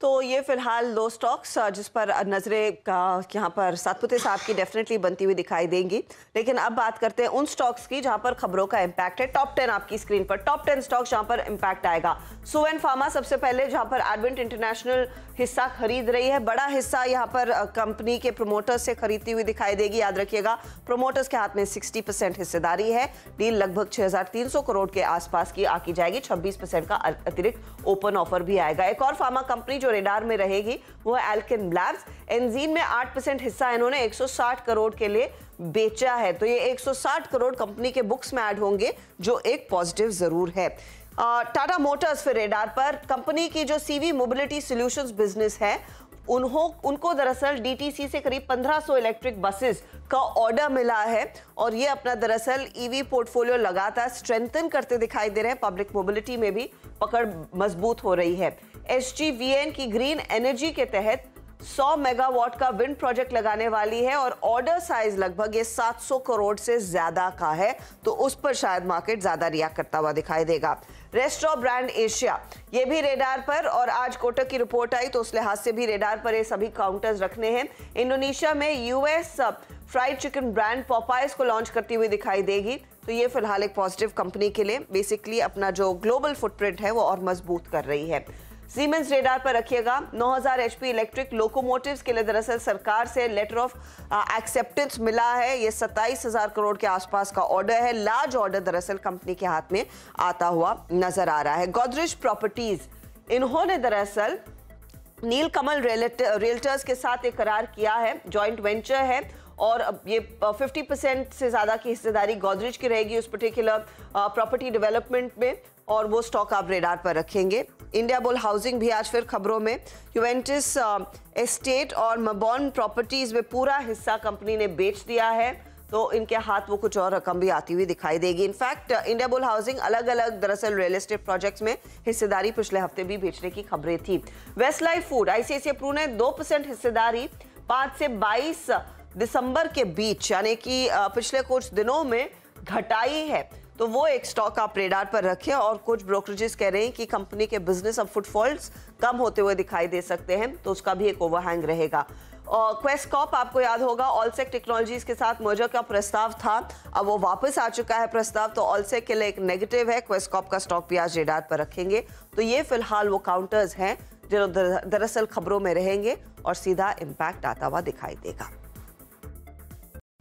तो ये फिलहाल दो स्टॉक्स जिस पर नजरें का यहाँ पर सातपुते साहब की डेफिनेटली बनती हुई दिखाई देंगी। लेकिन अब बात करते हैं उन स्टॉक्स की जहां पर खबरों का इंपैक्ट है। टॉप 10 आपकी स्क्रीन पर, टॉप 10 स्टॉक्स जहां पर इंपैक्ट आएगा। सुवेन फार्मा सबसे पहले, जहां पर एडवेंट इंटरनेशनल हिस्सा खरीद रही है। बड़ा हिस्सा यहाँ पर कंपनी के प्रमोटर्स से खरीदती हुई दिखाई देगी। याद रखिएगा, प्रमोटर्स के हाथ में 60% हिस्सेदारी है। डील लगभग 6300 करोड़ के आसपास की आकी जाएगी। 26% का अतिरिक्त ओपन ऑफर भी आएगा। एक और फार्मा कंपनी जो रेडार में रहेगी वो है एल्केन लैब्स। एंजीन में 8% हिस्सा इन्होंने 160 करोड़ के लिए बेचा है। तो ये 160 करोड़ कंपनी के बुक्स में ऐड होंगे, जो एक पॉजिटिव जरूर है। टाटा मोटर्स फिर रेडार पर, कंपनी की जो सीवी मोबिलिटी सॉल्यूशंस बिजनेस है उनको दरअसल डीटीसी से करीब 1500 इलेक्ट्रिक बसेस का ऑर्डर मिला है और ये अपना दरअसल ईवी पोर्टफोलियो लगातार स्ट्रेंथन करते दिखाई दे रहे हैं। पब्लिक मोबिलिटी में भी पकड़ मजबूत हो रही है। एसजीवीएन की ग्रीन एनर्जी के तहत 100 मेगावाट का विंड प्रोजेक्ट लगाने वाली है और ऑर्डर साइज लगभग ये 700 करोड़ से ज्यादा का है, तो उस पर शायद मार्केट ज्यादा रिएक्ट करता हुआ दिखाई देगा। रेस्टोरेंट ब्रांड एशिया ये भी रेडार पर, और आज कोटक की रिपोर्ट आई तो उस लिहाज से भी रेडार पर ये सभी काउंटर्स रखने हैं। इंडोनेशिया में यूएस फ्राइड चिकन ब्रांड पॉपाइज को लॉन्च करती हुई दिखाई देगी, तो ये फिलहाल एक पॉजिटिव कंपनी के लिए बेसिकली अपना जो ग्लोबल फुटप्रिंट है वो और मजबूत कर रही है। सीमेंस रेडार पर रखिएगा। 9000 एचपी इलेक्ट्रिक लोकोमोटिव्स के लिए दरअसल सरकार से लेटर ऑफ एक्सेप्टेंस मिला है। ये 27000 करोड़ के आसपास का ऑर्डर है। लार्ज ऑर्डर दरअसल कंपनी के हाथ में आता हुआ नजर आ रहा है। गोदरेज प्रॉपर्टीज, इन्होंने दरअसल नीलकमल रियल्टर्स के साथ एक करार किया है, जॉइंट वेंचर है और ये 50% से ज्यादा की हिस्सेदारी गोदरेज की रहेगी उस पर्टिकुलर प्रॉपर्टी डेवलपमेंट में, और वो स्टॉक आप रेडार पर रखेंगे। इंडिया बुल हाउसिंग भी आज फिर खबरों में। यूवेंटस एस्टेट और मबॉन प्रॉपर्टीज में पूरा हिस्सा कंपनी ने बेच दिया है, तो इनके हाथ वो कुछ और रकम भी आती हुई दिखाई देगी। इनफैक्ट इंडिया बुल हाउसिंग अलग अलग दरअसल रियल एस्टेट प्रोजेक्ट्स में हिस्सेदारी पिछले हफ्ते भी बेचने की खबरें थी। Westlife food, ICICI Pru ने 2% हिस्सेदारी 5 से 22 दिसंबर के बीच यानी कि पिछले कुछ दिनों में घटाई है, तो वो एक स्टॉक आप रेडार पर रखें। और कुछ ब्रोकरेजेस कह रहे हैं कि कंपनी के बिजनेस अब फुटफॉल्स कम होते हुए दिखाई दे सकते हैं, तो उसका भी एक ओवरहैंग रहेगा। और क्वेस्टकॉर्प आपको याद होगा ऑलसेक टेक्नोलॉजीज के साथ मर्जर का प्रस्ताव था, अब वो वापस आ चुका है प्रस्ताव, तो ऑलसेक के लिए एक नेगेटिव है। क्वेस्टकॉर्प का स्टॉक भी आज रेडार पर रखेंगे। तो ये फिलहाल वो काउंटर्स हैं जो दरअसल खबरों में रहेंगे और सीधा इम्पैक्ट आता हुआ दिखाई देगा।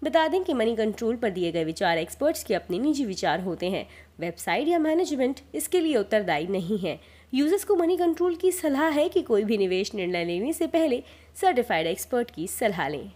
बता दें कि मनी कंट्रोल पर दिए गए विचार एक्सपर्ट्स के अपने निजी विचार होते हैं। वेबसाइट या मैनेजमेंट इसके लिए उत्तरदायी नहीं है। यूजर्स को मनी कंट्रोल की सलाह है कि कोई भी निवेश निर्णय लेने से पहले सर्टिफाइड एक्सपर्ट की सलाह लें।